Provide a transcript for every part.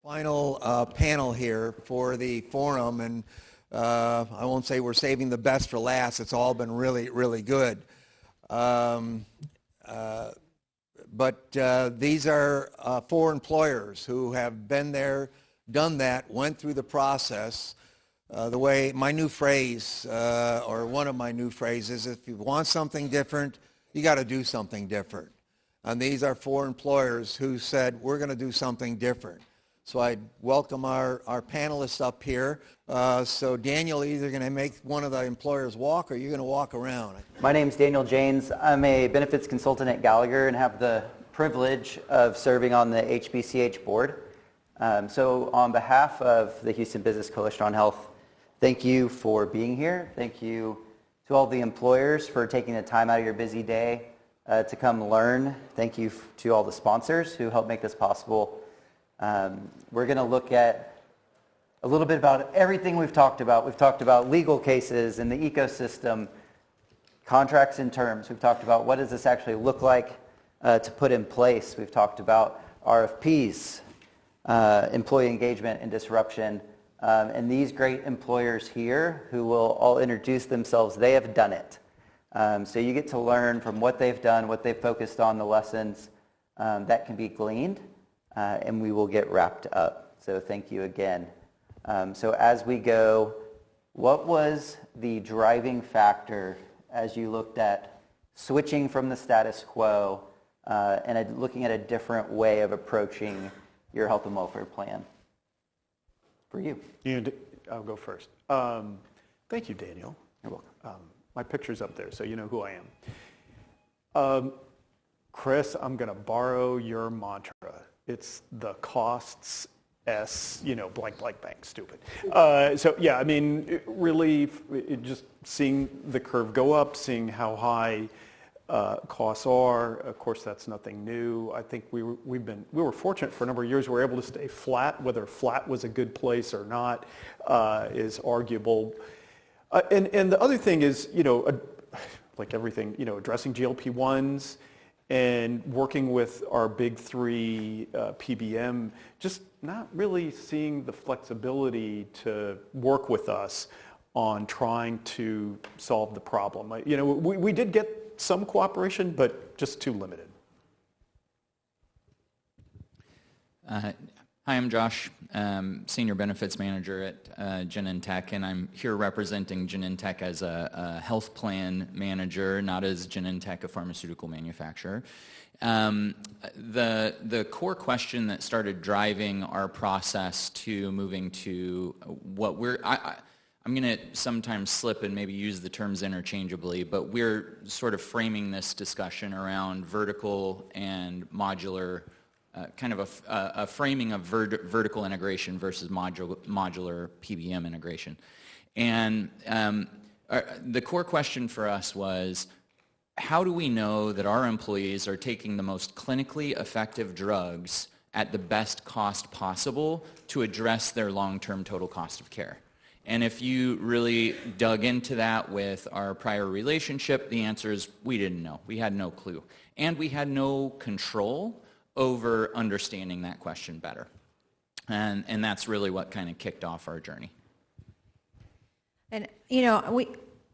Final panel here for the forum, and I won't say we're saving the best for last. It's all been really, really good. But these are 4 employers who have been there, done that, went through the process. The way my new phrase, or one of my new phrases, if you want something different, you got to do something different. And these are 4 employers who said, we're going to do something different. So I welcome our panelists up here. So Daniel, either going to make one of the employers walk or you're going to walk around. My name's Daniel Janes. I'm a benefits consultant at Gallagher and have the privilege of serving on the HBCH board. So on behalf of the Houston Business Coalition on Health, thank you for being here. Thank you to all the employers for taking the time out of your busy day to come learn. Thank you to all the sponsors who helped make this possible. We're going to look at a little bit about everything we've talked about. We've talked about legal cases and the ecosystem, contracts and terms. We've talked about what does this actually look like to put in place. We've talked about RFPs, employee engagement and disruption. And these great employers here who will all introduce themselves, they have done it. So you get to learn from what they've done, what they've focused on, the lessons that can be gleaned. And we will get wrapped up. So thank you again. So as we go, what was the driving factor as you looked at switching from the status quo and looking at a different way of approaching your health and welfare plan? For you. I'll go first. Thank you, Daniel. You're welcome. My picture's up there, so you know who I am. Chris, I'm going to borrow your mantra. It's the costs S, blank, blank, blank, stupid. So yeah, I mean, really, just seeing the curve go up, seeing how high costs are. Of course, that's nothing new. I think we were fortunate for a number of years. We were able to stay flat. Whether flat was a good place or not is arguable. And the other thing is, like everything, addressing GLP-1s. And working with our big 3 PBM, just not really seeing the flexibility to work with us on trying to solve the problem. We did get some cooperation, but just too limited. Hi, I'm Josh, Senior Benefits Manager at Genentech, and I'm here representing Genentech as a health plan manager, not as Genentech, a pharmaceutical manufacturer. The core question that started driving our process to moving to what I'm going to sometimes slip and maybe use the terms interchangeably, but we're sort of framing this discussion around vertical and modular, kind of a framing of vertical integration versus modular PBM integration. And the core question for us was, how do we know that our employees are taking the most clinically effective drugs at the best cost possible to address their long-term total cost of care? And if you really dug into that with our prior relationship, the answer is we didn't know. We had no clue. And we had no control over understanding that question better. And that's really what kind of kicked off our journey. And,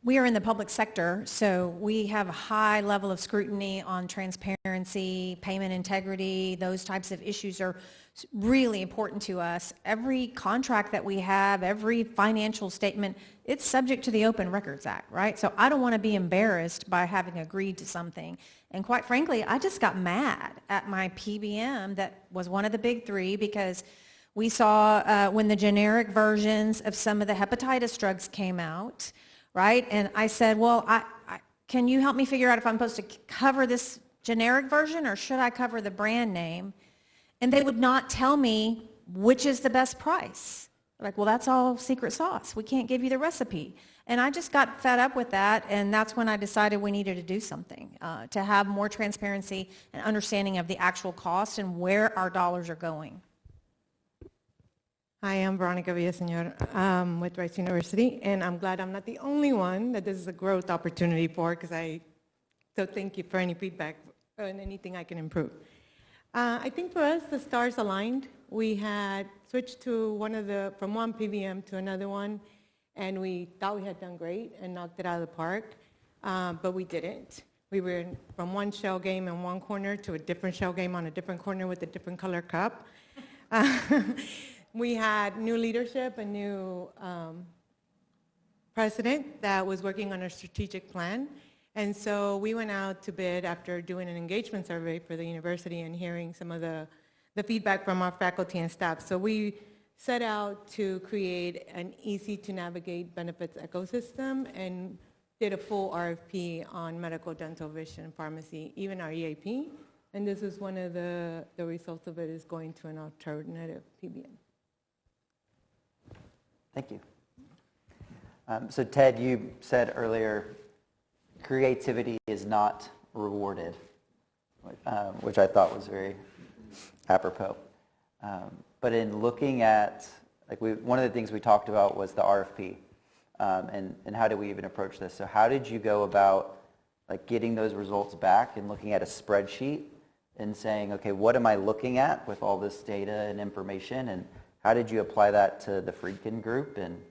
we are in the public sector, so we have a high level of scrutiny on transparency, payment integrity. Those types of issues are really important to us. Every contract that we have, every financial statement, it's subject to the Open Records Act, right? So I don't want to be embarrassed by having agreed to something. And quite frankly, I just got mad at my PBM that was one of the big 3 because we saw when the generic versions of some of the hepatitis drugs came out, right? And I said, well, can you help me figure out if I'm supposed to cover this generic version or should I cover the brand name? And they would not tell me which is the best price. Like, well, that's all secret sauce. We can't give you the recipe. And I just got fed up with that, and that's when I decided we needed to do something to have more transparency and understanding of the actual cost and where our dollars are going. Hi, I'm Veronica Villaseñor with Rice University, and I'm glad I'm not the only one that this is a growth opportunity for, so thank you for any feedback and anything I can improve. I think for us, the stars aligned. We had switched to from one PBM to another one, and we thought we had done great and knocked it out of the park, but we didn't. We were from one shell game in one corner to a different shell game on a different corner with a different color cup. We had new leadership, a new president that was working on a strategic plan. And so we went out to bid after doing an engagement survey for the university and hearing some of the feedback from our faculty and staff. So we set out to create an easy-to-navigate benefits ecosystem and did a full RFP on medical, dental, vision, pharmacy, even our EAP. And this is one of the results of it is going to an alternative PBM. Thank you. So Ted, you said earlier, creativity is not rewarded, which I thought was very apropos. But in looking at, one of the things we talked about was the RFP, and how do we even approach this? So how did you go about getting those results back and looking at a spreadsheet and saying, okay, what am I looking at with all this data and information, and how did you apply that to the Friedkin group? And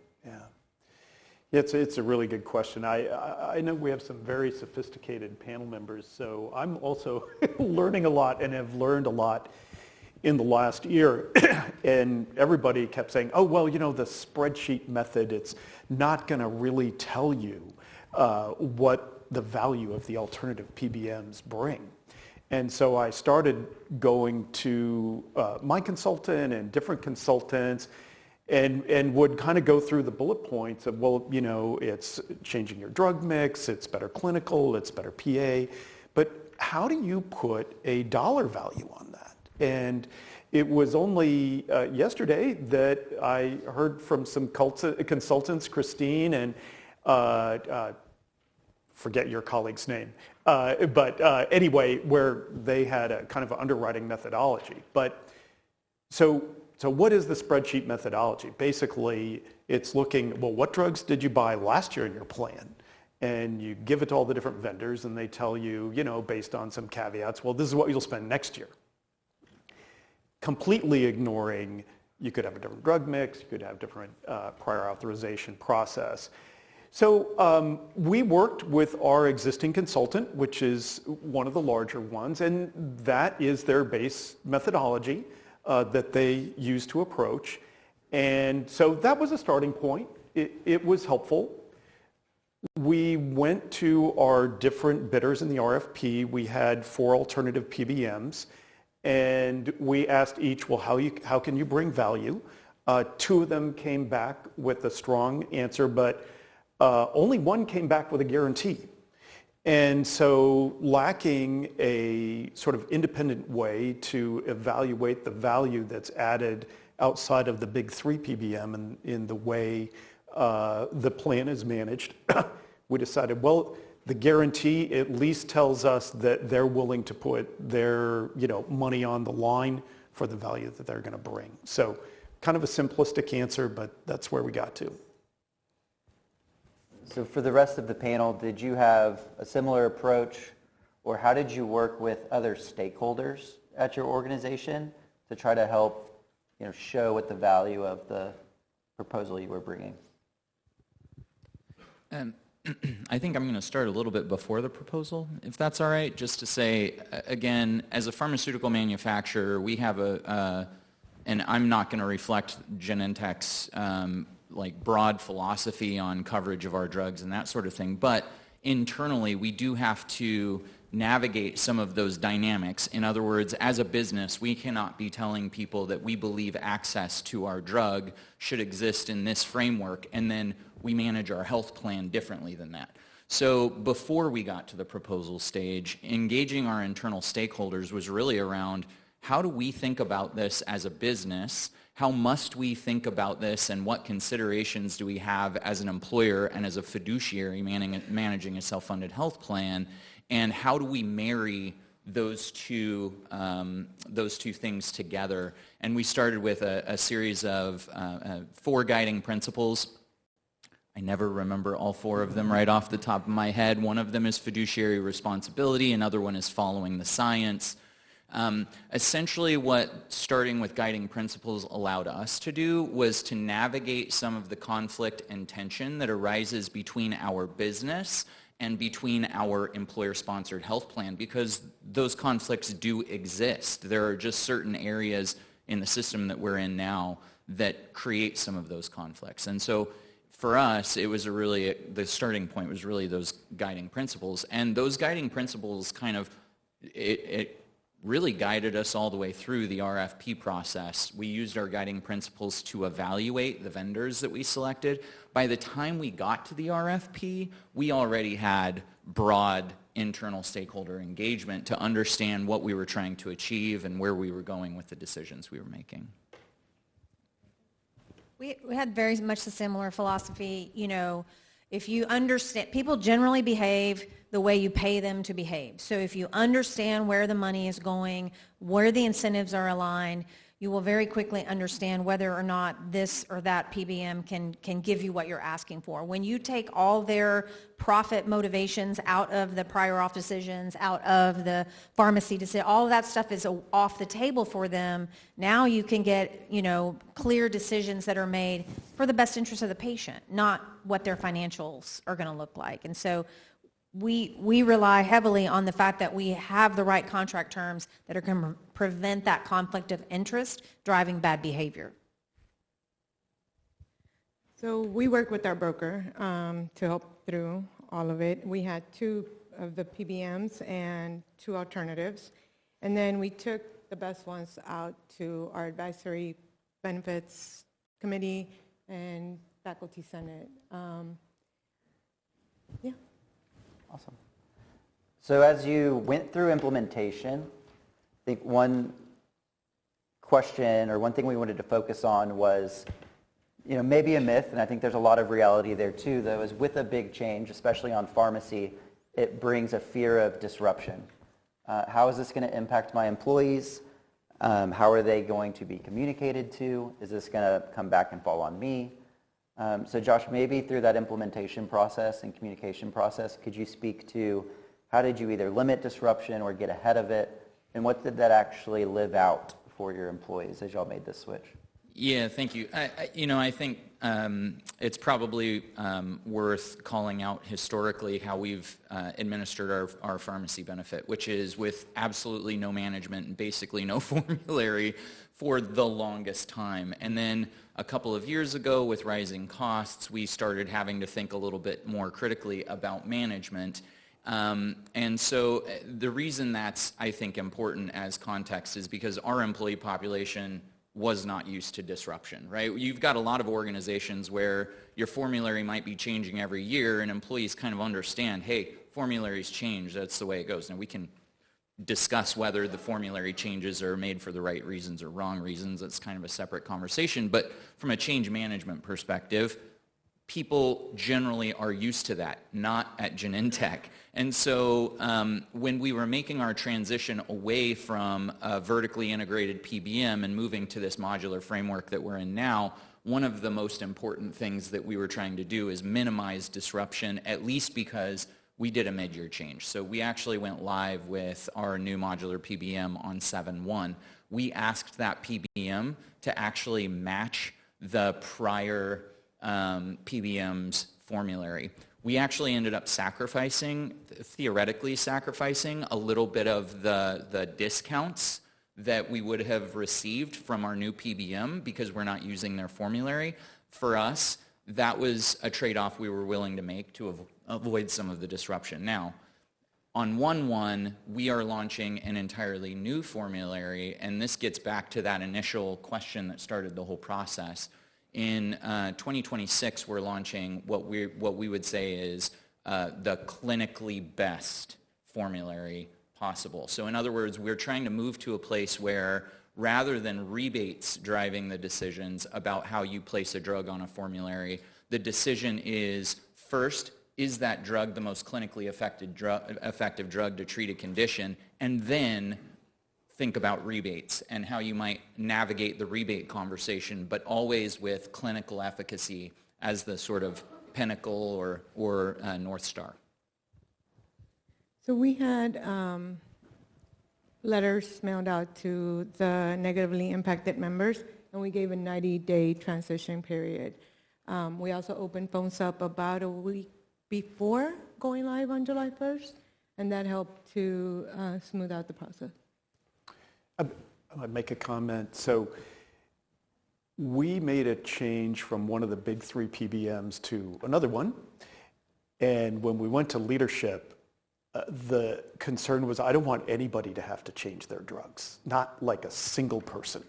it's a really good question. I know we have some very sophisticated panel members, so I'm also learning a lot and have learned a lot in the last year. And everybody kept saying, oh, well, the spreadsheet method, it's not going to really tell you what the value of the alternative PBMs bring. And so I started going to my consultant and different consultants and would kind of go through the bullet points of, well, it's changing your drug mix, it's better clinical, it's better PA, but how do you put a dollar value on that? And it was only yesterday that I heard from some consultants, Christine and forget your colleague's name, but anyway, where they had a kind of underwriting methodology. But so what is the spreadsheet methodology? Basically, it's looking, well, what drugs did you buy last year in your plan? And you give it to all the different vendors, and they tell you, based on some caveats, well, this is what you'll spend next year. Completely ignoring, you could have a different drug mix, you could have different prior authorization process. So we worked with our existing consultant, which is one of the larger ones, and that is their base methodology that they use to approach. And so that was a starting point. It was helpful. We went to our different bidders in the RFP. We had 4 alternative PBMs, and we asked each, well, how can you bring value? 2 of them came back with a strong answer, but only one came back with a guarantee. And so lacking a sort of independent way to evaluate the value that's added outside of the big 3 PBM in the way the plan is managed, we decided, well, the guarantee at least tells us that they're willing to put their money on the line for the value that they're going to bring. So kind of a simplistic answer, but that's where we got to. so for the rest of the panel, did you have a similar approach, or how did you work with other stakeholders at your organization to try to help show what the value of the proposal you were bringing? I think I'm going to start a little bit before the proposal, if that's all right, just to say, again, as a pharmaceutical manufacturer, we have and I'm not going to reflect Genentech's broad philosophy on coverage of our drugs and that sort of thing, but internally we do have to navigate some of those dynamics. In other words, as a business, we cannot be telling people that we believe access to our drug should exist in this framework, and then we manage our health plan differently than that. So before we got to the proposal stage, engaging our internal stakeholders was really around, how do we think about this as a business? How must we think about this, and what considerations do we have as an employer and as a fiduciary managing a self-funded health plan? And how do we marry those two things together? And we started with a series of 4 guiding principles. I never remember all 4 of them right off the top of my head. One of them is fiduciary responsibility. Another one is following the science. Essentially what starting with guiding principles allowed us to do was to navigate some of the conflict and tension that arises between our business and between our employer-sponsored health plan, because those conflicts do exist. There are just certain areas in the system that we're in now that create some of those conflicts. And so for us, it was the starting point was really those guiding principles. And those guiding principles kind of, it really guided us all the way through the RFP process. We used our guiding principles to evaluate the vendors that we selected. By the time we got to the RFP, we already had broad internal stakeholder engagement to understand what we were trying to achieve and where we were going with the decisions we were making. We had very much a similar philosophy. You know, if you understand, people generally behave the way you pay them to behave. So if you understand where the money is going, where the incentives are aligned, you will very quickly understand whether or not this or that PBM can give you what you're asking for. When you take all their profit motivations out of the prior auth decisions, out of the pharmacy decision, all of that stuff is off the table for them. Now you can get, you know, clear decisions that are made for the best interest of the patient, not what their financials are going to look like. And so we rely heavily on the fact that we have the right contract terms that are going to prevent that conflict of interest driving bad behavior. So we worked with our broker to help through all of it. We had 2 of the PBMs and 2 alternatives. And then we took the best ones out to our advisory benefits committee and faculty senate. Yeah. Awesome. So as you went through implementation, I think one question or one thing we wanted to focus on was, you know, maybe a myth, and I think there's a lot of reality there too, though, is with a big change, especially on pharmacy, it brings a fear of disruption. How is this going to impact my employees? How are they going to be communicated to? Is this going to come back and fall on me? So Josh, maybe through that implementation process and communication process, could you speak to how did you either limit disruption or get ahead of it? And what did that actually live out for your employees as y'all made this switch? Yeah, thank you. I think it's probably worth calling out historically how we've administered our pharmacy benefit, which is with absolutely no management and basically no formulary for the longest time. And then a couple of years ago, with rising costs, we started having to think a little bit more critically about management. And so the reason that's, I think, important as context is because our employee population was not used to disruption, right? You've got a lot of organizations where your formulary might be changing every year and employees kind of understand, hey, formularies change, that's the way it goes. Now we can discuss whether the formulary changes are made for the right reasons or wrong reasons. That's kind of a separate conversation. But from a change management perspective, people generally are used to that, not at Genentech. And so when we were making our transition away from a vertically integrated PBM and moving to this modular framework that we're in now, one of the most important things that we were trying to do is minimize disruption, at least because we did a mid-year change. So we actually went live with our new modular PBM on 7/1. We asked that PBM to actually match the prior PBM's formulary. We actually ended up theoretically sacrificing a little bit of the discounts that we would have received from our new PBM because we're not using their formulary. For us, that was a trade-off we were willing to make to avoid some of the disruption. Now, on 1/1, we are launching an entirely new formulary, and this gets back to that initial question that started the whole process. In 2026, we're launching what we would say is the clinically best formulary possible. So in other words, we're trying to move to a place where rather than rebates driving the decisions about how you place a drug on a formulary, the decision is first, is that drug the most clinically effective drug to treat a condition, and then think about rebates and how you might navigate the rebate conversation, but always with clinical efficacy as the sort of pinnacle or North Star. So we had letters mailed out to the negatively impacted members, and we gave a 90-day transition period. We also opened phones up about a week before going live on July 1st, and that helped to smooth out the process. I'd make a comment. So we made a change from one of the big three PBMs to another one. And when we went to leadership, the concern was, I don't want anybody to have to change their drugs, not like a single person.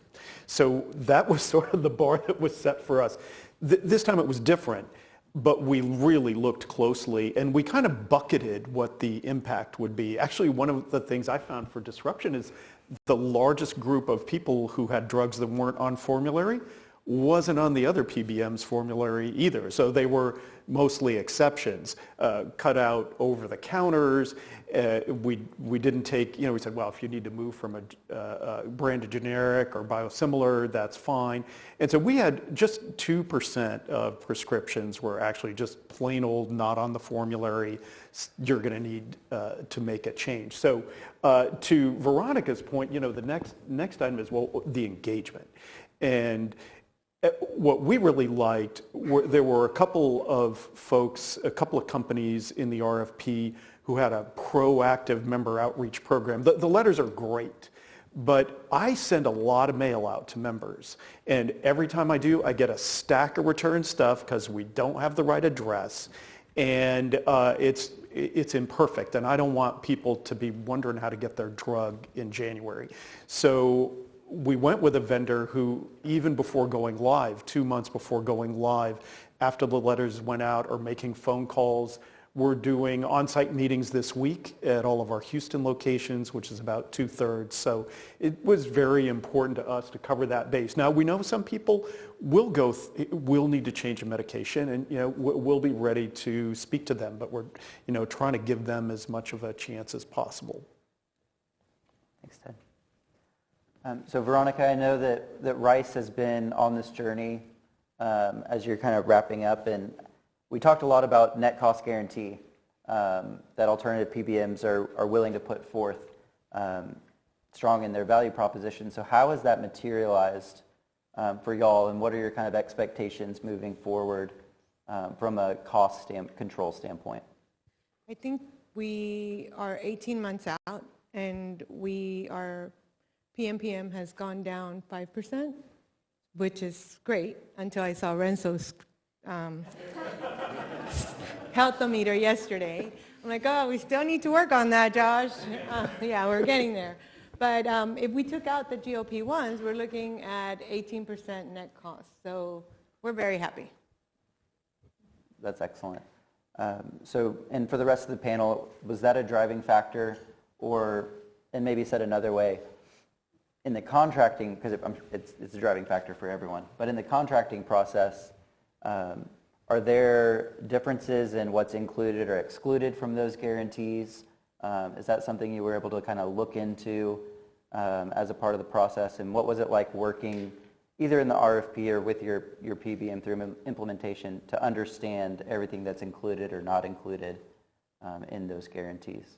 So that was sort of the bar that was set for us. This time it was different, but we really looked closely and we kind of bucketed what the impact would be. Actually, one of the things I found for disruption is the largest group of people who had drugs that weren't on formulary wasn't on the other PBM's formulary either. So they were mostly exceptions, cut out over the counters. We didn't take, we said, well, if you need to move from a branded generic or biosimilar, that's fine. And so we had just 2% of prescriptions were actually just plain old not on the formulary. You're going to need to make a change. So to Veronica's point, the next item is, well, the engagement. And what we really liked, there were a couple of folks, a couple of companies in the RFP who had a proactive member outreach program. The letters are great, but I send a lot of mail out to members. And every time I do, I get a stack of return stuff because we don't have the right address. And it's imperfect. And I don't want people to be wondering how to get their drug in January. So we went with a vendor who, even before going live, 2 months before going live, after the letters went out, or making phone calls. We're doing on-site meetings this week at all of our Houston locations, which is about 2/3. So it was very important to us to cover that base. Now, we know some people will need to change a medication, and we'll be ready to speak to them, but we're trying to give them as much of a chance as possible. Thanks, Ted. So Veronica, I know that Rice has been on this journey as you're kind of wrapping up, and we talked a lot about net cost guarantee that alternative PBMs are willing to put forth strong in their value proposition. So how has that materialized for y'all, and what are your kind of expectations moving forward from a cost control standpoint? I think we are 18 months out, and our PMPM has gone down 5%, which is great, until I saw Renzo's healthometer yesterday. I'm like, oh, we still need to work on that, Josh. Yeah, we're getting there. But if we took out the GLP-1s, we're looking at 18% net cost. So we're very happy. That's excellent. And for the rest of the panel, was that a driving factor, and maybe said another way, in the contracting, because it's a driving factor for everyone, but in the contracting process, are there differences in what's included or excluded from those guarantees? Is that something you were able to kind of look into as a part of the process? And what was it like working either in the RFP or with your PBM through implementation to understand everything that's included or not included in those guarantees?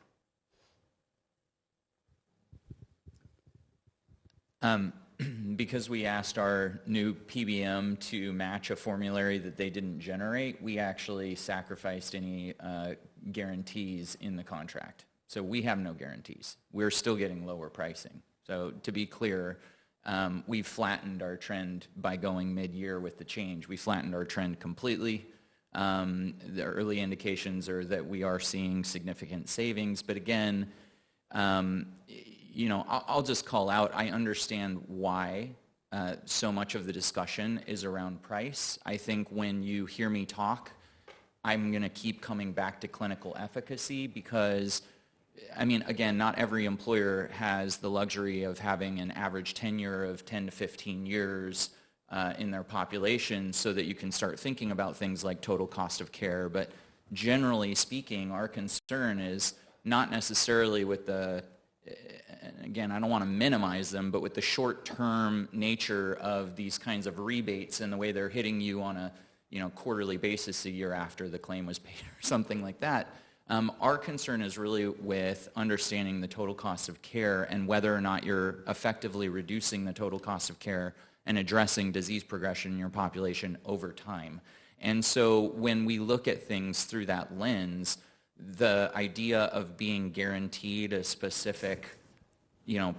Because we asked our new PBM to match a formulary that they didn't generate, we actually sacrificed any guarantees in the contract. So we have no guarantees. We're still getting lower pricing. So to be clear, we've flattened our trend by going mid-year with the change. We flattened our trend completely. The early indications are that we are seeing significant savings, but again, I'll just call out, I understand why so much of the discussion is around price. I think when you hear me talk, I'm going to keep coming back to clinical efficacy because, again, not every employer has the luxury of having an average tenure of 10 to 15 years in their population so that you can start thinking about things like total cost of care. But generally speaking, our concern is not necessarily with again, I don't want to minimize them, but with the short-term nature of these kinds of rebates and the way they're hitting you on a quarterly basis a year after the claim was paid or something like that, Our concern is really with understanding the total cost of care and whether or not you're effectively reducing the total cost of care and addressing disease progression in your population over time. And so when we look at things through that lens, the idea of being guaranteed a specific,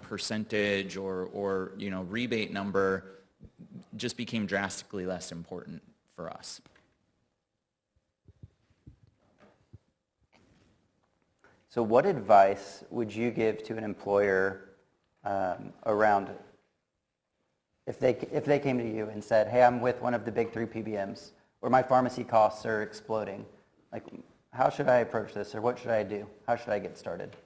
percentage or rebate number just became drastically less important for us. So what advice would you give to an employer around if they came to you and said, hey, I'm with one of the big 3 PBMs, or my pharmacy costs are exploding. Like, how should I approach this, or what should I do? How should I get started?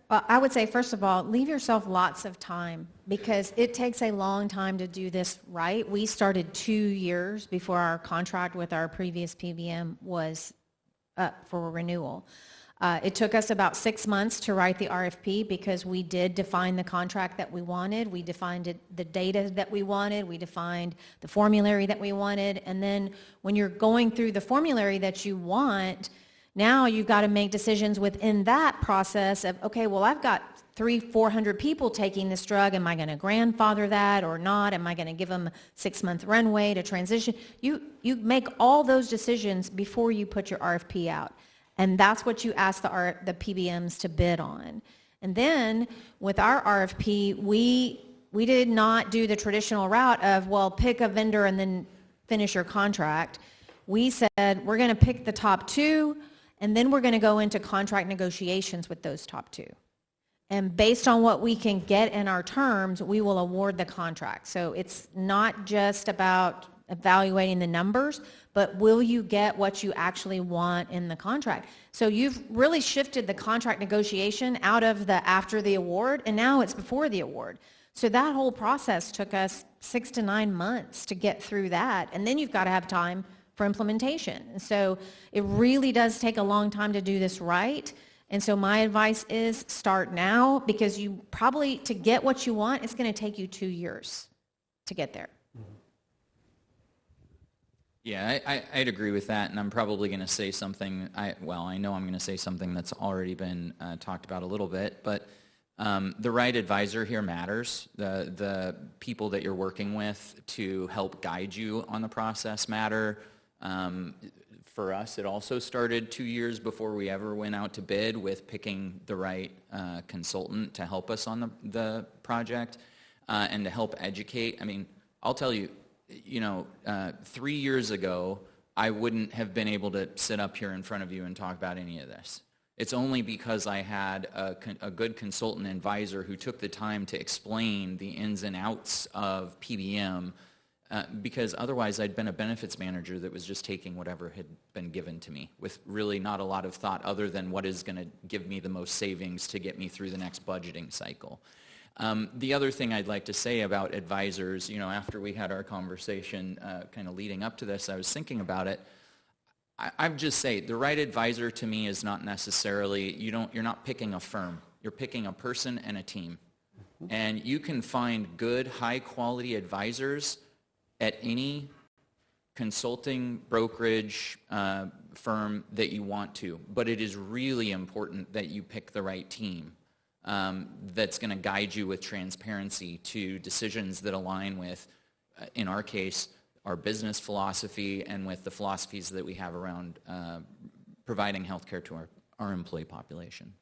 Well, I would say, first of all, leave yourself lots of time, because it takes a long time to do this right. We started 2 years before our contract with our previous PBM was up for renewal. It took us about 6 months to write the RFP, because we did define the contract that we wanted. We defined the data that we wanted. We defined the formulary that we wanted. And then when you're going through the formulary that you want, now you've got to make decisions within that process of, okay, well, I've got 300-400 people taking this drug. Am I going to grandfather that or not? Am I going to give them a 6-month runway to transition? You make all those decisions before you put your RFP out. And that's what you ask the PBMs to bid on. And then with our RFP, we did not do the traditional route of, well, pick a vendor and then finish your contract. We said, we're going to pick the top 2, and then we're going to go into contract negotiations with those top 2. And based on what we can get in our terms, we will award the contract. So it's not just about evaluating the numbers, but will you get what you actually want in the contract? So you've really shifted the contract negotiation out of the after the award, and now it's before the award. So that whole process took us 6 to 9 months to get through that, and then you've got to have time for implementation. And so it really does take a long time to do this right. And so my advice is start now, because you probably, to get what you want, it's going to take you 2 years to get there. Yeah, I'd agree with that, and I'm probably going to say something, I know I'm going to say something that's already been talked about a little bit, but the right advisor here matters. The people that you're working with to help guide you on the process matter. For us, it also started 2 years before we ever went out to bid with picking the right consultant to help us on the project and to help educate. I mean, I'll tell you, 3 years ago, I wouldn't have been able to sit up here in front of you and talk about any of this. It's only because I had a good consultant advisor who took the time to explain the ins and outs of PBM, because otherwise I'd been a benefits manager that was just taking whatever had been given to me with really not a lot of thought other than what is going to give me the most savings to get me through the next budgeting cycle. The other thing I'd like to say about advisors, after we had our conversation kind of leading up to this, I was thinking about it. I'd just say the right advisor to me is not necessarily, you're not picking a firm. You're picking a person and a team. And you can find good, high-quality advisors at any consulting brokerage firm that you want to. But it is really important that you pick the right team that's going to guide you with transparency to decisions that align with, in our case, our business philosophy and with the philosophies that we have around providing health care to our employee population.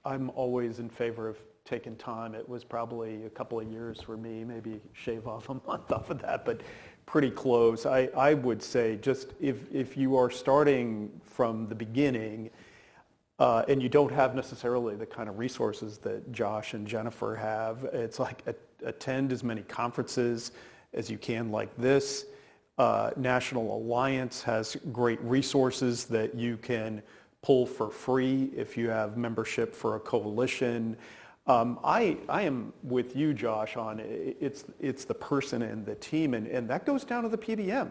I'm always in favor of taking time. It was probably a couple of years for me, maybe shave off a month off of that, but pretty close. I would say just if you are starting from the beginning and you don't have necessarily the kind of resources that Josh and Jennifer have, it's like attend as many conferences as you can like this. National Alliance has great resources that you can pull for free if you have membership for a coalition. I am with you, Josh, on it's the person and the team, and that goes down to the PBM.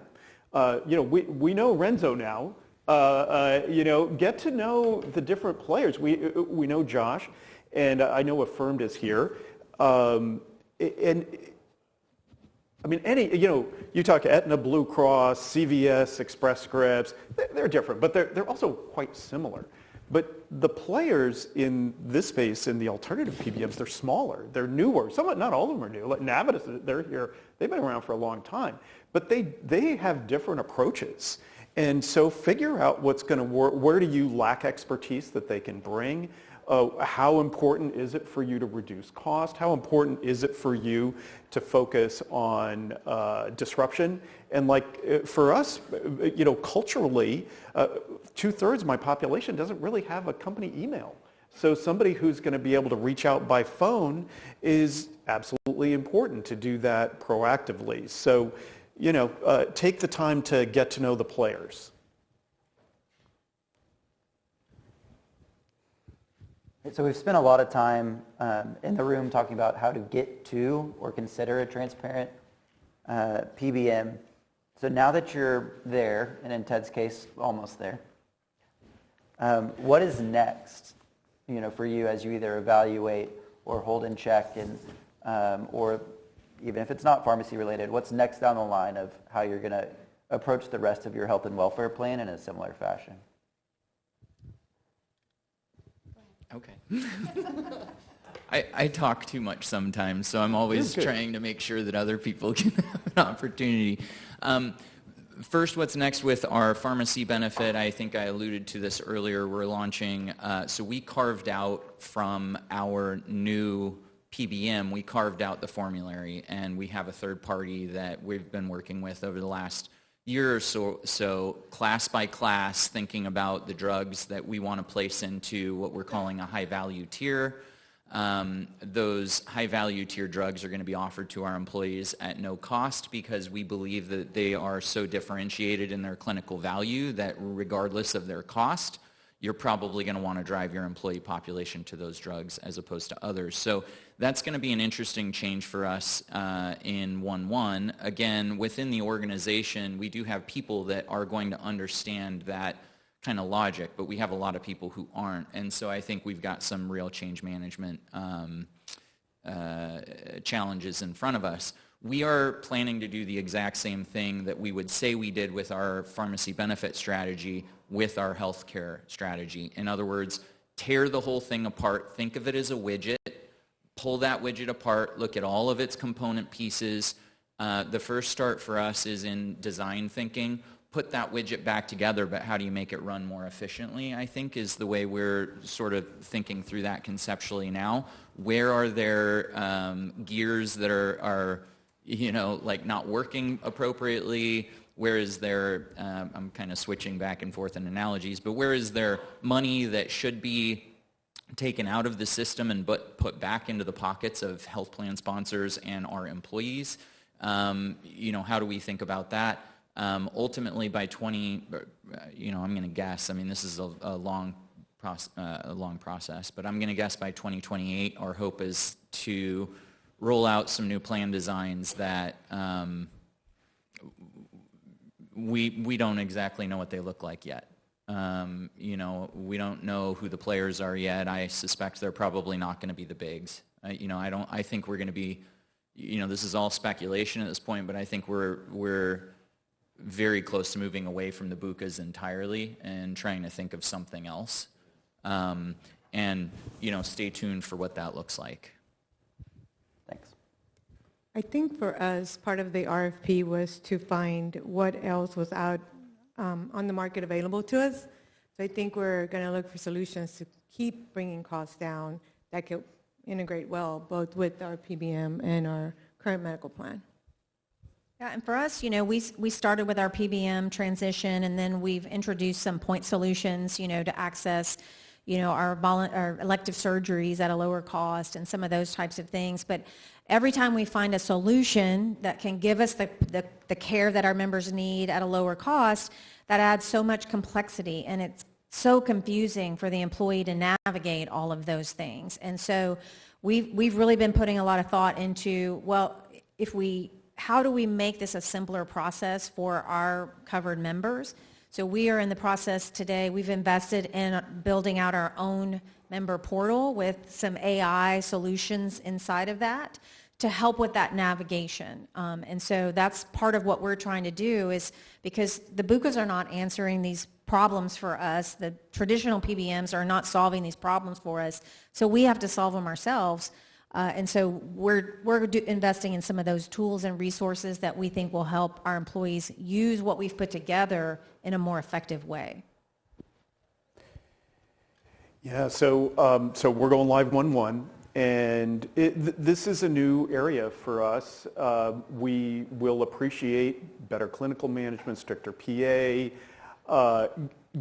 We know Renzo now. Get to know the different players. We know Josh, and I know Affirmed is here. And I mean, you talk Aetna, Blue Cross, CVS, Express Scripts, they're different, but they're also quite similar. But the players in this space, in the alternative PBMs, they're smaller, they're newer. Not all of them are new. Like Navitus, they're here, they've been around for a long time. But they have different approaches. And so figure out what's going to work. Where do you lack expertise that they can bring? How important is it for you to reduce cost? How important is it for you to focus on disruption? And for us, culturally, 2/3 of my population doesn't really have a company email. So somebody who's going to be able to reach out by phone is absolutely important to do that proactively. So, take the time to get to know the players. So we've spent a lot of time in the room talking about how to get to or consider a transparent PBM. So now that you're there, and in Ted's case, almost there, what is next, for you as you either evaluate or hold in check, and or even if it's not pharmacy related, what's next down the line of how you're going to approach the rest of your health and welfare plan in a similar fashion? Okay. I talk too much sometimes, so I'm always trying to make sure that other people can have an opportunity. First, what's next with our pharmacy benefit? I think I alluded to this earlier. We're launching, so we carved out from our new PBM, we carved out the formulary, and we have a third party that we've been working with over the last year or so, class by class, thinking about the drugs that we want to place into what we're calling a high-value tier. Those high-value tier drugs are going to be offered to our employees at no cost because we believe that they are so differentiated in their clinical value that regardless of their cost, you're probably going to want to drive your employee population to those drugs as opposed to others. So that's going to be an interesting change for us in 1/1. Again, within the organization, we do have people that are going to understand that kind of logic, but we have a lot of people who aren't. And so I think we've got some real change management challenges in front of us. We are planning to do the exact same thing that we would say we did with our pharmacy benefit strategy with our healthcare strategy. In other words, tear the whole thing apart, think of it as a widget, pull that widget apart, look at all of its component pieces. The first start for us is in design thinking. Put that widget back together, but how do you make it run more efficiently, I think, is the way we're sort of thinking through that conceptually now. Where are there gears that are not working appropriately? Where is there, I'm kind of switching back and forth in analogies, but where is there money that should be taken out of the system and put back into the pockets of health plan sponsors and our employees? How do we think about that? Ultimately, by I'm going to guess. I mean, this is a long process, but I'm going to guess by 2028, our hope is to roll out some new plan designs that we don't exactly know what they look like yet. We don't know who the players are yet. I suspect they're probably not going to be the bigs. I think we're going to be. This is all speculation at this point, but I think we're very close to moving away from the BUCAs entirely and trying to think of something else. Stay tuned for what that looks like. Thanks. I think for us, part of the RFP was to find what else was out on the market available to us. So I think we're going to look for solutions to keep bringing costs down that could integrate well both with our PBM and our current medical plan. Yeah, and for us, we started with our PBM transition, and then we've introduced some point solutions, to access, our elective surgeries at a lower cost and some of those types of things. But every time we find a solution that can give us the care that our members need at a lower cost, that adds so much complexity, and it's so confusing for the employee to navigate all of those things. And so we've really been putting a lot of thought into, how do we make this a simpler process for our covered members? So we are in the process today. We've invested in building out our own member portal with some AI solutions inside of that to help with that navigation. And so that's part of what we're trying to do, is because the BUCAs are not answering these problems for us. The traditional PBMs are not solving these problems for us. So we have to solve them ourselves. And so we're investing in some of those tools and resources that we think will help our employees use what we've put together in a more effective way. Yeah, so we're going live 1/1, and this is a new area for us. We will appreciate better clinical management, stricter PA,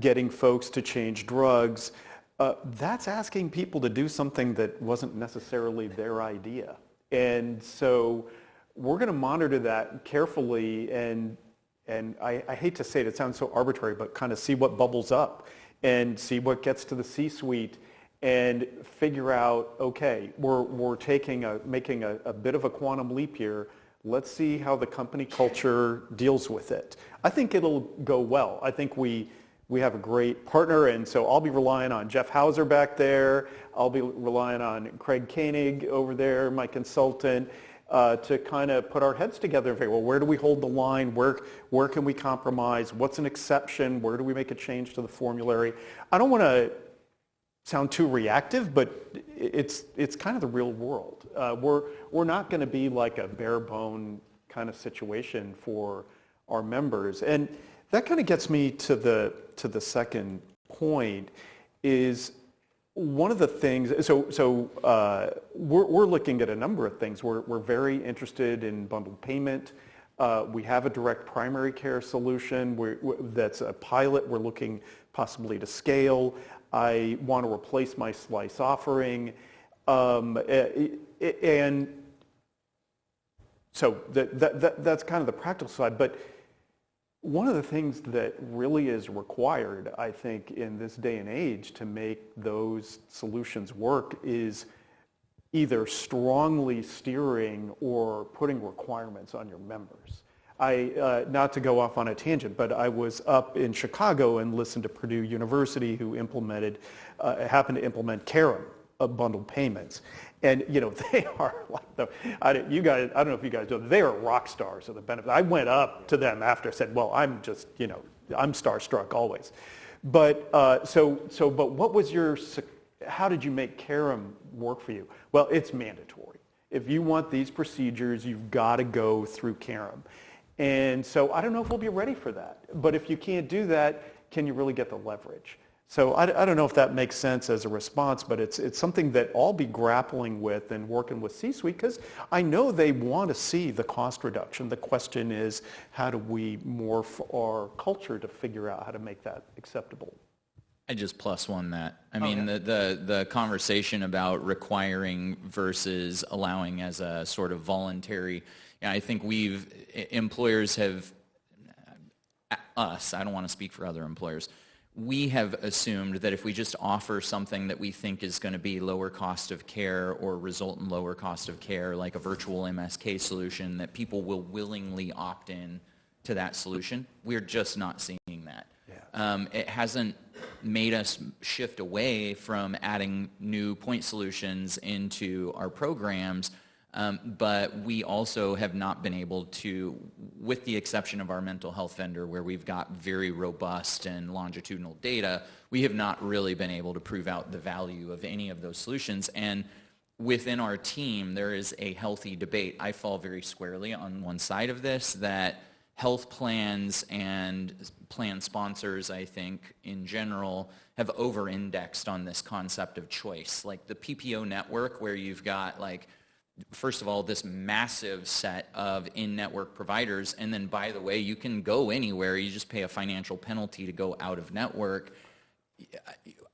getting folks to change drugs. That's asking people to do something that wasn't necessarily their idea. And so we're going to monitor that carefully, and I hate to say it, it sounds so arbitrary, but kind of see what bubbles up and see what gets to the C-suite and figure out, okay, we're making a bit of a quantum leap here. Let's see how the company culture deals with it. I think it'll go well. I think we have a great partner, and so I'll be relying on Jeff Hauser back there. I'll be relying on Craig Koenig over there, my consultant, to kind of put our heads together and figure, well, where do we hold the line? Where can we compromise? What's an exception? Where do we make a change to the formulary? I don't want to sound too reactive, but it's kind of the real world. We're not going to be like a bare bone kind of situation for our members. And that kind of gets me to the second point, is one of the things, we're looking at a number of things. We're very interested in bundled payment. We have a direct primary care solution that's a pilot. We're looking possibly to scale. I want to replace my slice offering. And so that's kind of the practical side. But one of the things that really is required, I think, in this day and age to make those solutions work is either strongly steering or putting requirements on your members. Not to go off on a tangent, but I was up in Chicago and listened to Purdue University, who happened to implement CAREM, bundled payments. And, they are like I don't know if you guys know, they are rock stars of the benefits. I went up to them after, said, well, I'm just, I'm starstruck always. But, but what was how did you make CAREM work for you? Well, it's mandatory. If you want these procedures, you've got to go through CAREM. And so I don't know if we'll be ready for that. But if you can't do that, can you really get the leverage? So I don't know if that makes sense as a response, but it's something that I'll be grappling with and working with C-suite, because I know they want to see the cost reduction. The question is, how do we morph our culture to figure out how to make that acceptable? I just plus one that. I mean, the conversation about requiring versus allowing as a sort of voluntary, I think employers have, I don't want to speak for other employers, we have assumed that if we just offer something that we think is going to be lower cost of care or result in lower cost of care, like a virtual MSK solution, that people will willingly opt in to that solution. We're just not seeing that. Yeah. It hasn't made us shift away from adding new point solutions into our programs, but we also have not been able to, with the exception of our mental health vendor, where we've got very robust and longitudinal data, we have not really been able to prove out the value of any of those solutions. And within our team, there is a healthy debate. I fall very squarely on one side of this, that health plans and plan sponsors, I think, in general, have over-indexed on this concept of choice. Like the PPO network, where you've got, like, first of all, this massive set of in-network providers, and then, by the way, you can go anywhere. You just pay a financial penalty to go out of network.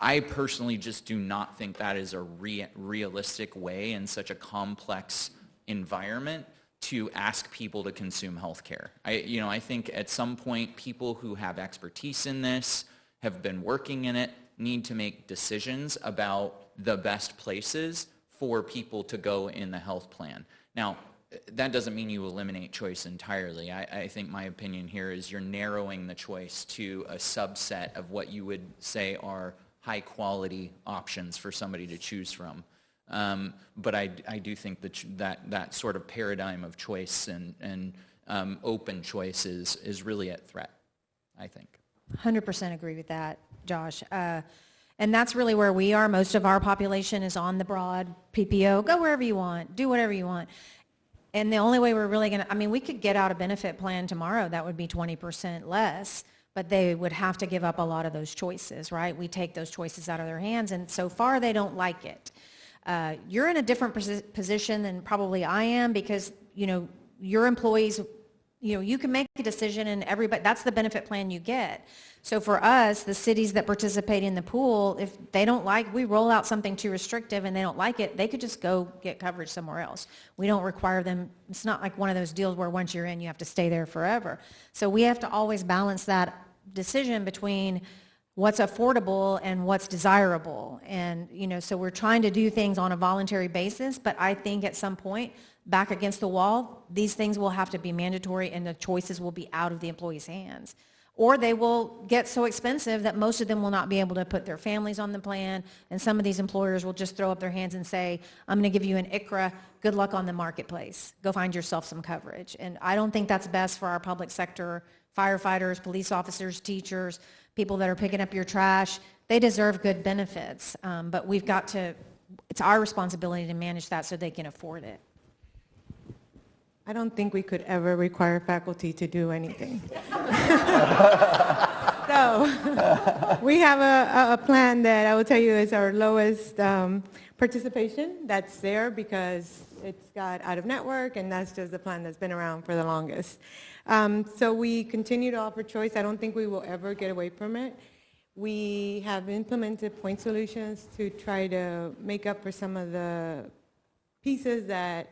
I personally just do not think that is a realistic way in such a complex environment to ask people to consume healthcare. I think at some point, people who have expertise in this, have been working in it, need to make decisions about the best places for people to go in the health plan. Now, that doesn't mean you eliminate choice entirely. I think my opinion here is you're narrowing the choice to a subset of what you would say are high quality options for somebody to choose from. But I do think that sort of paradigm of choice and open choice is really at threat, I think. 100% agree with that, Josh. And that's really where we are. Most of our population is on the broad PPO. Go wherever you want. Do whatever you want. And the only way we're really going to, I mean, we could get out a benefit plan tomorrow. That would be 20% less, but they would have to give up a lot of those choices, right? We take those choices out of their hands, and so far they don't like it. You're in a different position than probably I am because, your employees, you can make a decision and everybody, that's the benefit plan you get. So for us, the cities that participate in the pool, if they don't like, we roll out something too restrictive and they don't like it, they could just go get coverage somewhere else. We don't require them. It's not like one of those deals where once you're in, you have to stay there forever. So we have to always balance that decision between what's affordable and what's desirable. And, so we're trying to do things on a voluntary basis, but I think at some point, back against the wall, these things will have to be mandatory and the choices will be out of the employees' hands. Or they will get so expensive that most of them will not be able to put their families on the plan, and some of these employers will just throw up their hands and say, I'm going to give you an ICRA, good luck on the marketplace. Go find yourself some coverage. And I don't think that's best for our public sector firefighters, police officers, teachers, people that are picking up your trash. They deserve good benefits, but we've got to, it's our responsibility to manage that so they can afford it. I don't think we could ever require faculty to do anything. So we have a plan that I will tell you is our lowest participation. That's there because it's got out of network, and that's just the plan that's been around for the longest. So we continue to offer choice. I don't think we will ever get away from it. We have implemented point solutions to try to make up for some of the pieces that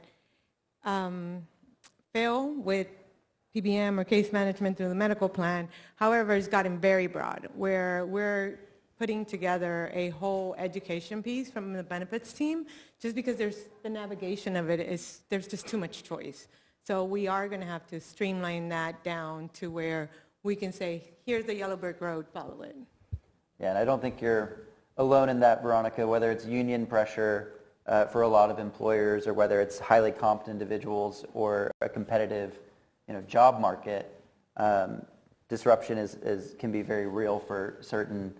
fail with PBM or case management through the medical plan. However, it's gotten very broad, where we're putting together a whole education piece from the benefits team, just because the navigation of it is, there's just too much choice. So we are going to have to streamline that down to where we can say, here's the yellow brick road, follow it. Yeah, and I don't think you're alone in that, Veronica, whether it's union pressure for a lot of employers, or whether it's highly competent individuals or a competitive, job market. Disruption can be very real for certain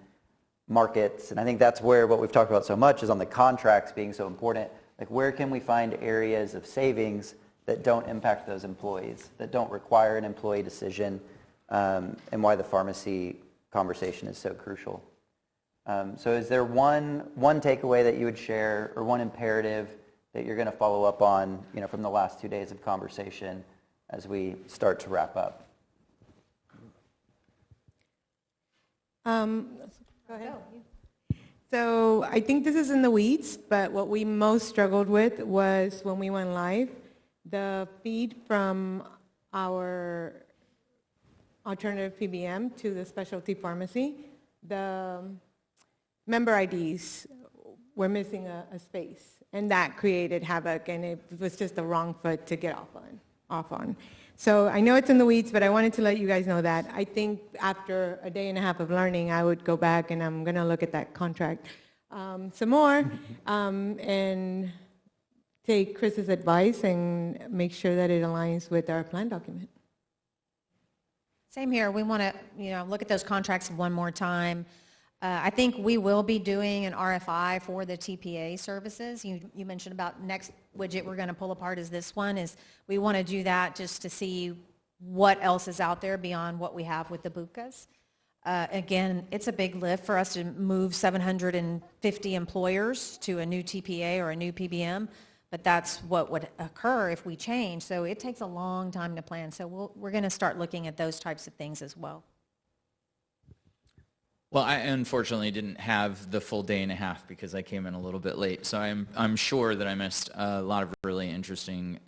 markets, and I think that's where what we've talked about so much is on the contracts being so important. Like, where can we find areas of savings that don't impact those employees, that don't require an employee decision, and why the pharmacy conversation is so crucial. So is there one takeaway that you would share, or one imperative that you're going to follow up on, from the last 2 days of conversation as we start to wrap up? Go ahead. So I think this is in the weeds, but what we most struggled with was when we went live, the feed from our alternative PBM to the specialty pharmacy. The member IDs were missing a space, and that created havoc, and it was just the wrong foot to get off on. So I know it's in the weeds, but I wanted to let you guys know that. I think after a day and a half of learning, I would go back and I'm going to look at that contract some more and take Chris's advice and make sure that it aligns with our plan document. Same here. We want to, look at those contracts one more time. I think we will be doing an RFI for the TPA services. You mentioned about next widget we're going to pull apart is this one. Is we want to do that just to see what else is out there beyond what we have with the BUCAs. Again, it's a big lift for us to move 750 employers to a new TPA or a new PBM, but that's what would occur if we change. So it takes a long time to plan. So we're going to start looking at those types of things as well. Well, I unfortunately didn't have the full day and a half because I came in a little bit late. So I'm sure that I missed a lot of really interesting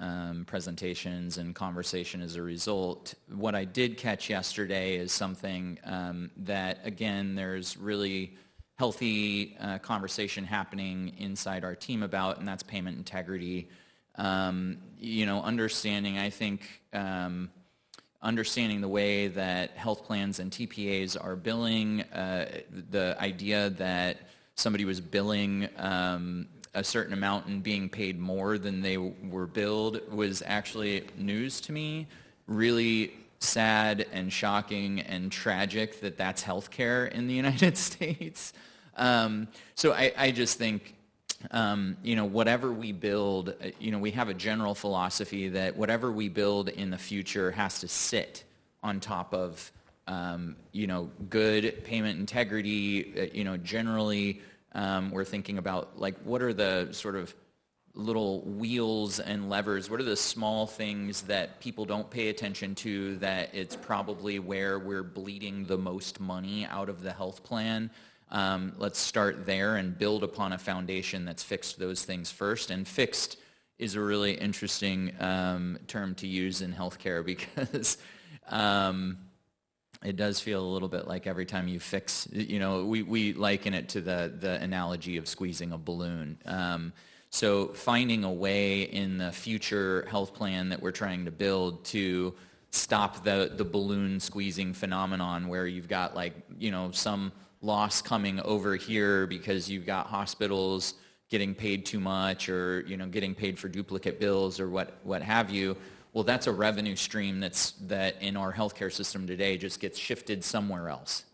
presentations and conversation as a result. What I did catch yesterday is something that, again, there's really healthy conversation happening inside our team about, and that's payment integrity. Understanding, I think, understanding the way that health plans and TPAs are billing, the idea that somebody was billing a certain amount and being paid more than they were billed was actually news to me. Really sad and shocking and tragic that that's healthcare in the United States. So I just think, whatever we build, we have a general philosophy that whatever we build in the future has to sit on top of, good payment integrity. Generally, we're thinking about, like, what are the sort of little wheels and levers? What are the small things that people don't pay attention to that it's probably where we're bleeding the most money out of the health plan? Let's start there and build upon a foundation that's fixed those things first. And fixed is a really interesting term to use in healthcare because it does feel a little bit like every time you fix, we liken it to the analogy of squeezing a balloon. So finding a way in the future health plan that we're trying to build to stop the balloon squeezing phenomenon where you've got some loss coming over here because you've got hospitals getting paid too much or getting paid for duplicate bills or what have you. Well, that's a revenue stream that in our healthcare system today just gets shifted somewhere else,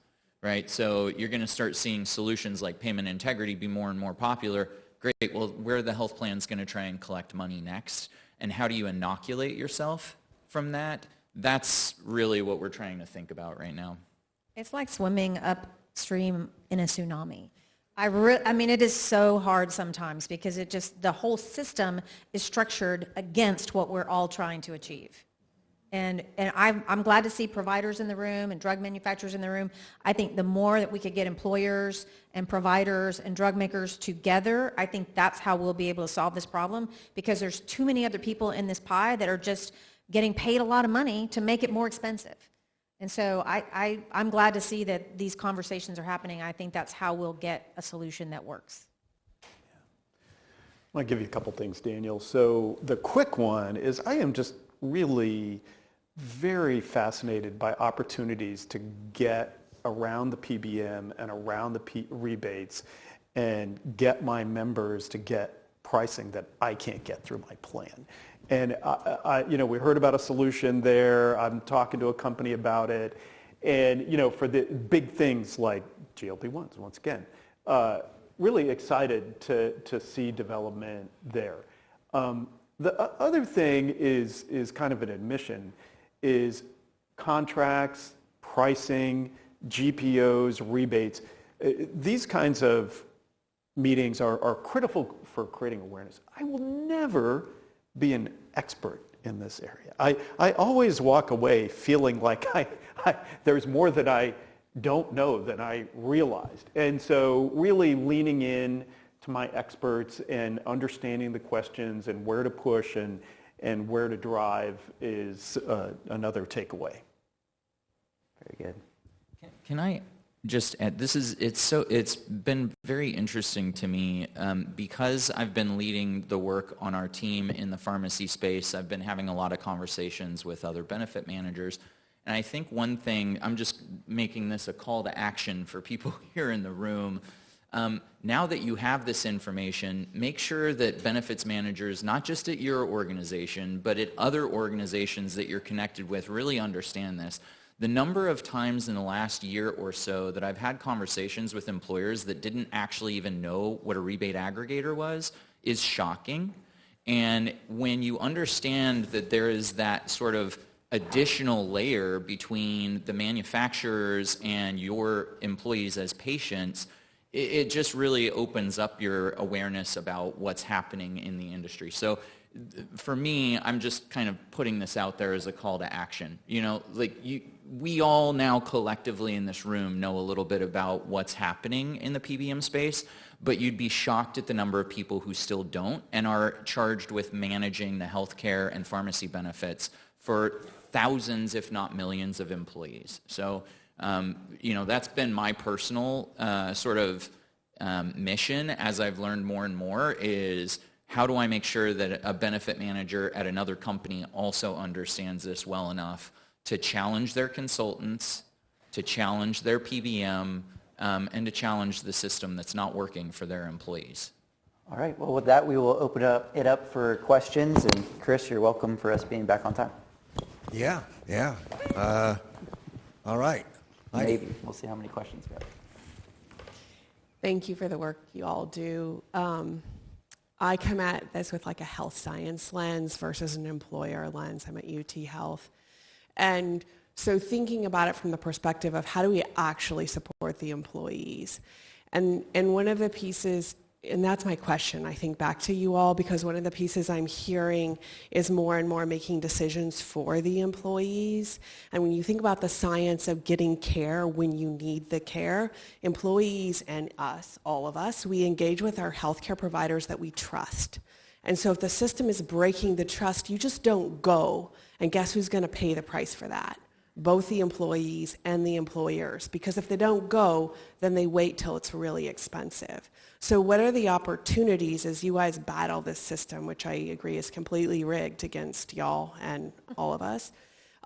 right? So you're going to start seeing solutions like payment integrity be more and more popular. Great. Well, where are the health plans going to try and collect money next? And how do you inoculate yourself from that? That's really what we're trying to think about right now. It's like swimming upstream in a tsunami. I mean, it is so hard sometimes because the whole system is structured against what we're all trying to achieve. And I'm glad to see providers in the room and drug manufacturers in the room. I think the more that we could get employers and providers and drug makers together, I think that's how we'll be able to solve this problem because there's too many other people in this pie that are just getting paid a lot of money to make it more expensive. And so I'm glad to see that these conversations are happening. I think that's how we'll get a solution that works. I want to give you a couple things, Daniel. So the quick one is I am just really very fascinated by opportunities to get around the PBM and around the rebates and get my members to get pricing that I can't get through my plan. And we heard about a solution there. I'm talking to a company about it. And, for the big things like GLP-1s, once again, really excited to see development there. The other thing is kind of an admission, is contracts, pricing, GPOs, rebates. These kinds of meetings are critical for creating awareness. I will never be an expert in this area. I always walk away feeling like there's more that I don't know than I realized. And so really leaning in to my experts and understanding the questions and where to push and where to drive is another takeaway. Very good. Can I just add, it's been very interesting to me because I've been leading the work on our team in the pharmacy space. I've been having a lot of conversations with other benefit managers. And I think one thing, I'm just making this a call to action for people here in the room. Now that you have this information, make sure that benefits managers, not just at your organization, but at other organizations that you're connected with, really understand this. The number of times in the last year or so that I've had conversations with employers that didn't actually even know what a rebate aggregator was is shocking. And when you understand that there is that sort of additional layer between the manufacturers and your employees as patients, it just really opens up your awareness about what's happening in the industry. So for me, I'm just kind of putting this out there as a call to action. We all now collectively in this room know a little bit about what's happening in the PBM space, but you'd be shocked at the number of people who still don't and are charged with managing the healthcare and pharmacy benefits for thousands, if not millions, of employees. So, that's been my personal mission as I've learned more and more is how do I make sure that a benefit manager at another company also understands this well enough to challenge their consultants, to challenge their PBM, and to challenge the system that's not working for their employees. All right, well, with that, we will open it up for questions. And Chris, you're welcome for us being back on time. Yeah. All right. Maybe. We'll see how many questions we have. Thank you for the work you all do. I come at this with like a health science lens versus an employer lens. I'm at UT Health. And so thinking about it from the perspective of how do we actually support the employees? And one of the pieces, and that's my question, I think, back to you all, because one of the pieces I'm hearing is more and more making decisions for the employees. And when you think about the science of getting care when you need the care, employees and us, all of us, we engage with our healthcare providers that we trust. And so if the system is breaking the trust, you just don't go. And guess who's going to pay the price for that? Both the employees and the employers. Because if they don't go, then they wait till it's really expensive. So what are the opportunities as you guys battle this system, which I agree is completely rigged against y'all and all of us?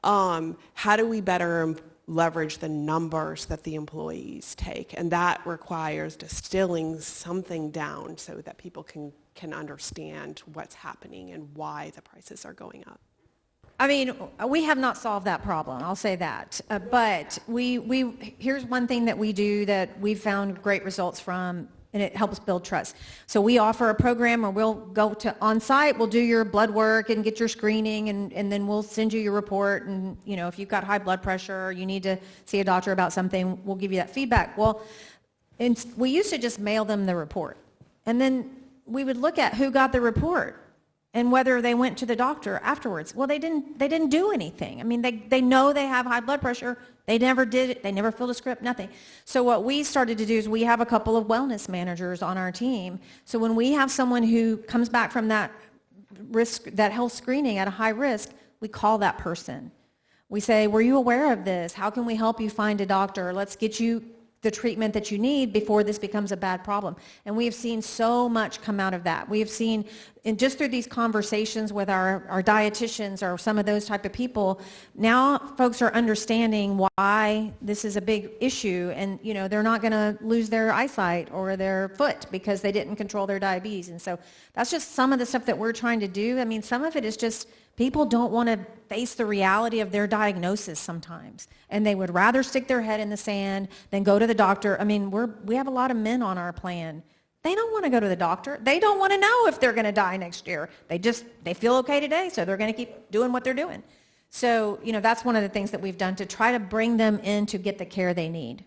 How do we better leverage the numbers that the employees take? And that requires distilling something down so that people can understand what's happening and why the prices are going up. I mean, we have not solved that problem, I'll say that. But here's one thing that we do that we've found great results from, and it helps build trust. So we offer a program where we'll go to on-site, we'll do your blood work and get your screening, and then we'll send you your report. And, you know, if you've got high blood pressure or you need to see a doctor about something, we'll give you that feedback. Well, we used to just mail them the report. And then we would look at who got the report and whether they went to the doctor afterwards. Well, they didn't do anything. I mean, they know they have high blood pressure. They never did it. They never filled a script, nothing. So what we started to do is we have a couple of wellness managers on our team. So when we have someone who comes back from that health screening at a high risk, we call that person. We say, were you aware of this? How can we help you find a doctor? Let's get you the treatment that you need before this becomes a bad problem. And we have seen so much come out of that. We have seen, and just through these conversations with our dietitians or some of those type of people, now folks are understanding why this is a big issue, and you know, they're not going to lose their eyesight or their foot because they didn't control their diabetes. And so that's just some of the stuff that we're trying to do. I mean, some of it is just people don't want to face the reality of their diagnosis sometimes, and they would rather stick their head in the sand than go to the doctor. I mean, we have a lot of men on our plan. They don't want to go to the doctor. They don't want to know if they're going to die next year. They feel okay today, so they're going to keep doing what they're doing. So, you know, that's one of the things that we've done to try to bring them in to get the care they need.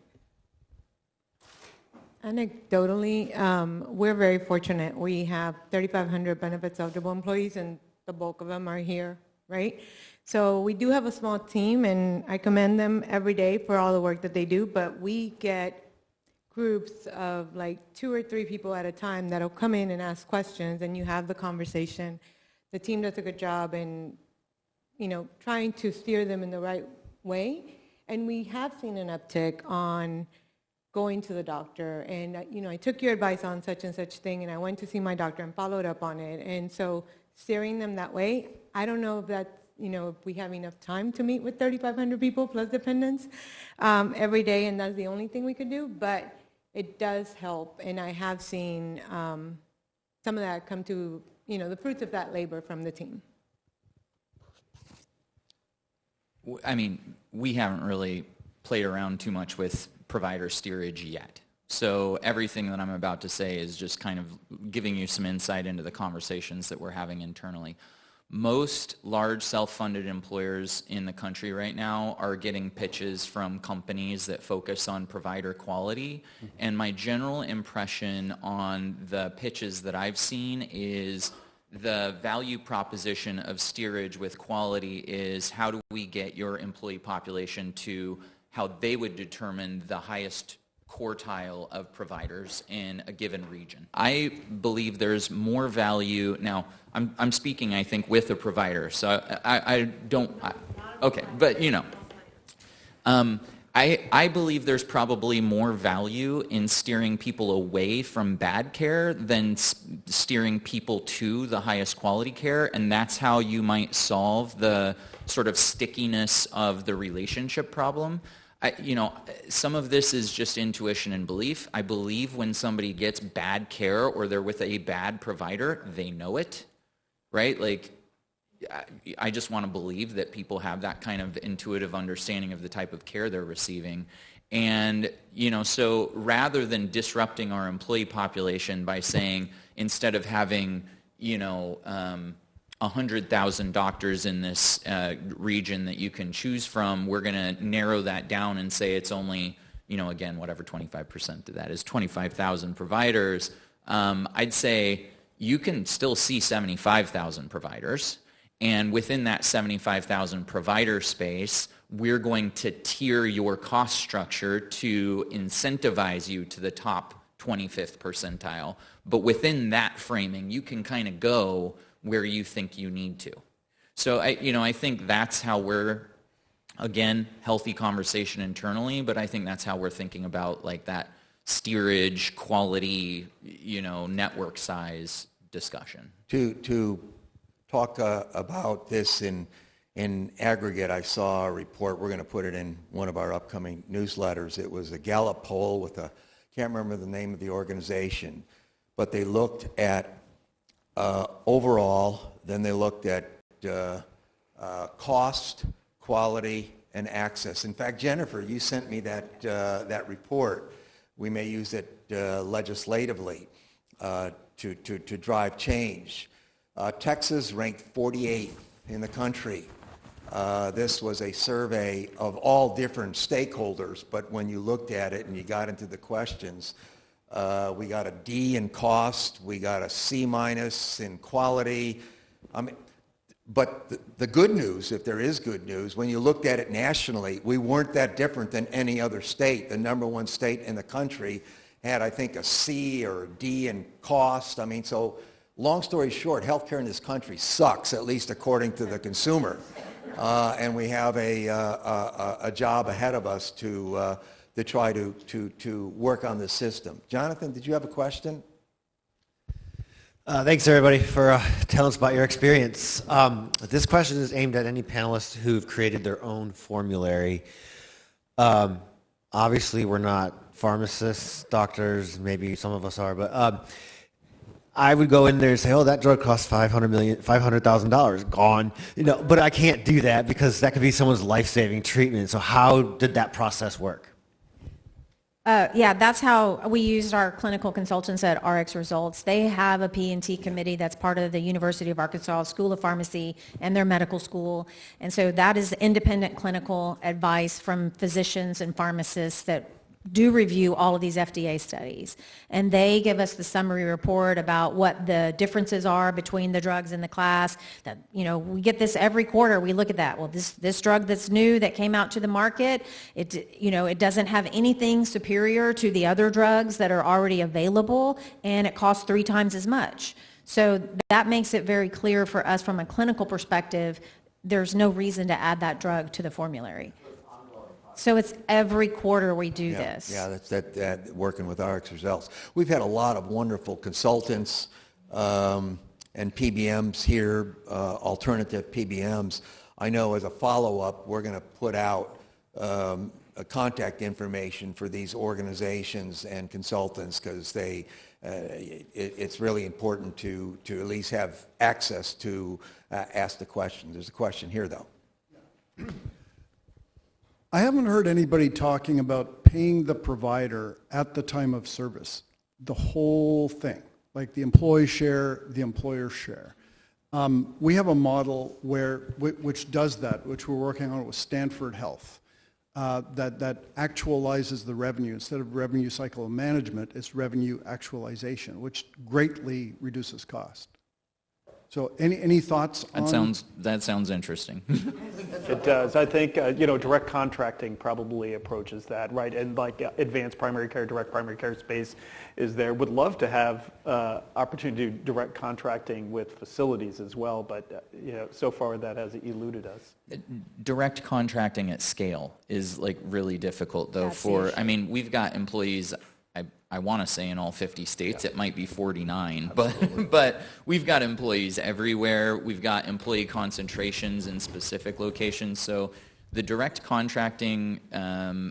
Anecdotally, we're very fortunate. We have 3,500 benefits eligible employees, and the bulk of them are here, right? So we do have a small team, and I commend them every day for all the work that they do, but we get groups of like 2 or 3 people at a time that'll come in and ask questions, and you have the conversation. The team does a good job in, you know, trying to steer them in the right way, and we have seen an uptick on going to the doctor, and you know, I took your advice on such and such thing, and I went to see my doctor and followed up on it. And so steering them that way, I don't know if that's, you know, if we have enough time to meet with 3,500 people plus dependents every day, and that's the only thing we could do, but it does help, and I have seen some of that come to, you know, the fruits of that labor from the team. I mean, we haven't really played around too much with provider steerage yet. So everything that I'm about to say is just kind of giving you some insight into the conversations that we're having internally. Most large self-funded employers in the country right now are getting pitches from companies that focus on provider quality. And my general impression on the pitches that I've seen is the value proposition of steerage with quality is how do we get your employee population to how they would determine the highest quartile of providers in a given region. I believe there's more value. Now, I'm speaking, I think, with a provider, so I don't, okay, but you know. I believe there's probably more value in steering people away from bad care than steering people to the highest quality care, and that's how you might solve the sort of stickiness of the relationship problem. Some of this is just intuition and belief. I believe when somebody gets bad care or they're with a bad provider, they know it, right? Like, I just want to believe that people have that kind of intuitive understanding of the type of care they're receiving. And, so rather than disrupting our employee population by saying, instead of having, 100,000 doctors in this region that you can choose from, we're going to narrow that down and say it's only, again, whatever 25% of that is, 25,000 providers. I'd say you can still see 75,000 providers. And within that 75,000 provider space, we're going to tier your cost structure to incentivize you to the top 25th percentile. But within that framing, you can kind of go where you think you need to. So I think that's how we're, again, healthy conversation internally, but I think that's how we're thinking about like that steerage, quality, network size discussion. To talk about this in aggregate, I saw a report. We're going to put it in one of our upcoming newsletters. It was a Gallup poll with can't remember the name of the organization, but they looked at overall, then they looked at cost, quality, and access. In fact, Jennifer, you sent me that report. We may use it legislatively to drive change. Texas ranked 48th in the country. This was a survey of all different stakeholders, but when you looked at it and you got into the questions, we got a D in cost, we got a C- in quality. But the good news, if there is good news, when you looked at it nationally, we weren't that different than any other state. The number one state in the country had, I think, a C or a D in cost. So long story short, healthcare in this country sucks, at least according to the consumer. And we have a job ahead of us to try to work on the system. Jonathan, did you have a question? Thanks, everybody, for telling us about your experience. This question is aimed at any panelists who've created their own formulary. Obviously, we're not pharmacists, doctors, maybe some of us are, but I would go in there and say, oh, that drug costs $500,000, gone. But I can't do that because that could be someone's life-saving treatment. So how did that process work? Yeah, that's how we used our clinical consultants at RX Results. They have a P&T committee that's part of the University of Arkansas School of Pharmacy and their medical school. And so that is independent clinical advice from physicians and pharmacists that do review all of these FDA studies. And they give us the summary report about what the differences are between the drugs in the class. That, we get this every quarter. We look at that. Well, this drug that's new that came out to the market, it doesn't have anything superior to the other drugs that are already available, and it costs 3 times as much. So that makes it very clear for us from a clinical perspective, there's no reason to add that drug to the formulary. So it's every quarter we do this. Yeah, that's that working with RX Results. We've had a lot of wonderful consultants and PBMs here, alternative PBMs. I know as a follow-up, we're going to put out contact information for these organizations and consultants because it's really important to at least have access to ask the questions. There's a question here, though. I haven't heard anybody talking about paying the provider at the time of service, the whole thing, like the employee share, the employer share. We have a model which does that, which we're working on with Stanford Health, that actualizes the revenue. Instead of revenue cycle management, it's revenue actualization, which greatly reduces cost. So any thoughts on... That sounds interesting. It does. I think, direct contracting probably approaches that, right? And like advanced primary care, direct primary care space is there. Would love to have opportunity to do direct contracting with facilities as well, but so far that has eluded us. Direct contracting at scale is like really difficult though. We've got employees, I want to say in all 50 states, it might be 49, but we've got employees everywhere. We've got employee concentrations in specific locations. So The direct contracting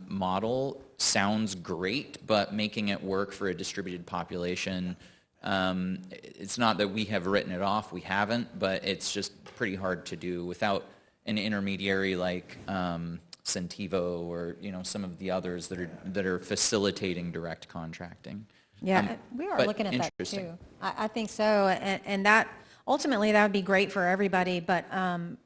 model sounds great, but making it work for a distributed population, it's not that we have written it off, we haven't, but it's just pretty hard to do without an intermediary like Centivo or some of the others that are facilitating direct contracting. Yeah, we are but looking at that interesting. too. I think so, and that ultimately that would be great for everybody. But from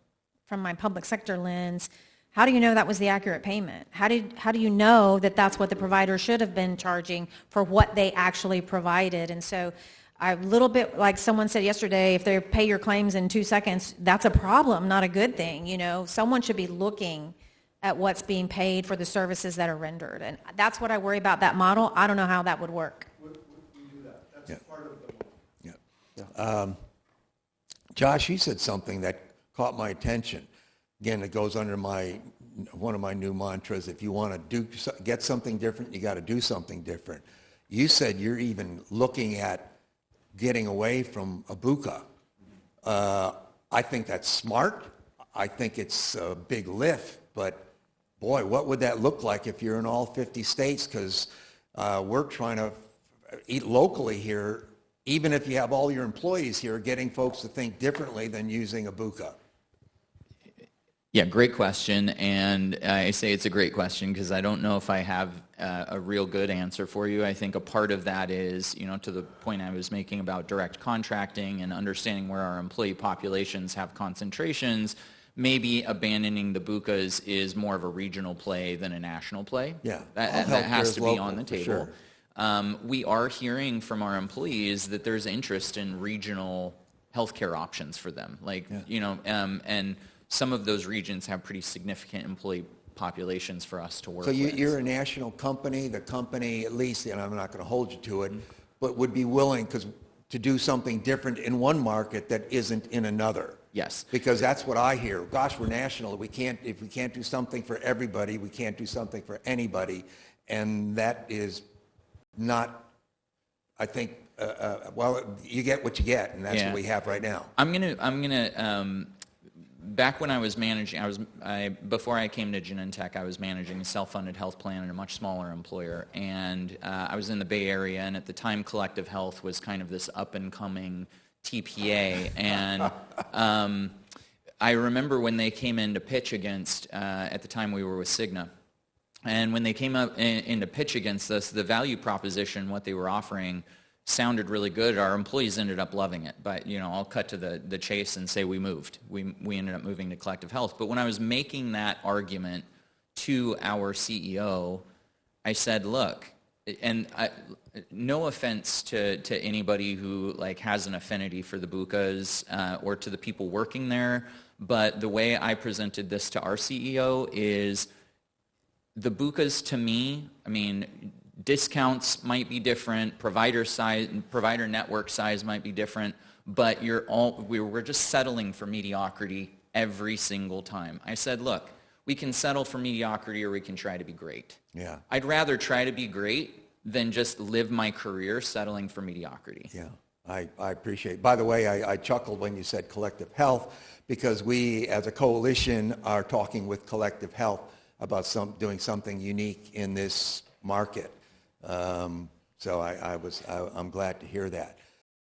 my public sector lens, how do you know that was the accurate payment? How do you know that that's what the provider should have been charging for what they actually provided? And so, a little bit like someone said yesterday, if they pay your claims in 2 seconds, that's a problem, not a good thing. Someone should be looking at what's being paid for the services that are rendered, and that's what I worry about that model. I don't know how that would work. We do that. That's part of the model. Yeah. Josh, you said something that caught my attention. Again, it goes under one of my new mantras. If you want to get something different, you got to do something different. You said you're even looking at getting away from a BUCA. I think that's smart. I think it's a big lift, but boy, what would that look like if you're in all 50 states? Because we're trying to eat locally here, even if you have all your employees here, getting folks to think differently than using a BUCA. Yeah, great question, and I say it's a great question because I don't know if I have a real good answer for you. I think a part of that is, to the point I was making about direct contracting and understanding where our employee populations have concentrations, maybe abandoning the BUCAs is more of a regional play than a national play. Yeah, that has to be on the table. Sure. We are hearing from our employees that there's interest in regional healthcare options for them, and some of those regions have pretty significant employee populations for us to work with. So you're a national company, the company at least, and I'm not going to hold you to it, but would be willing to do something different in one market that isn't in another. Yes. Because that's what I hear. Gosh, we're national. If we can't do something for everybody, we can't do something for anybody. And that is not, I think, you get what you get, and that's what we have right now. I'm gonna. Back when I was managing, before I came to Genentech, I was managing a self-funded health plan in a much smaller employer, and I was in the Bay Area, and at the time, Collective Health was kind of this up-and-coming TPA, and I remember when they came in to pitch against, at the time we were with Cigna, and when they came up in to pitch against us, the value proposition, what they were offering, sounded really good. Our employees ended up loving it, but I'll cut to the chase and say we moved. We ended up moving to Collective Health. But when I was making that argument to our CEO, I said, look, and no offense to anybody who has an affinity for the BUCAs or to the people working there, but the way I presented this to our CEO is the BUCAs to me, discounts might be different, provider network size might be different, but we're just settling for mediocrity every single time. I said, look, we can settle for mediocrity or we can try to be great. Yeah. I'd rather try to be great than just live my career settling for mediocrity. Yeah, I appreciate it. By the way, I chuckled when you said Collective Health because we as a coalition are talking with Collective Health about doing something unique in this market. So I'm glad to hear that.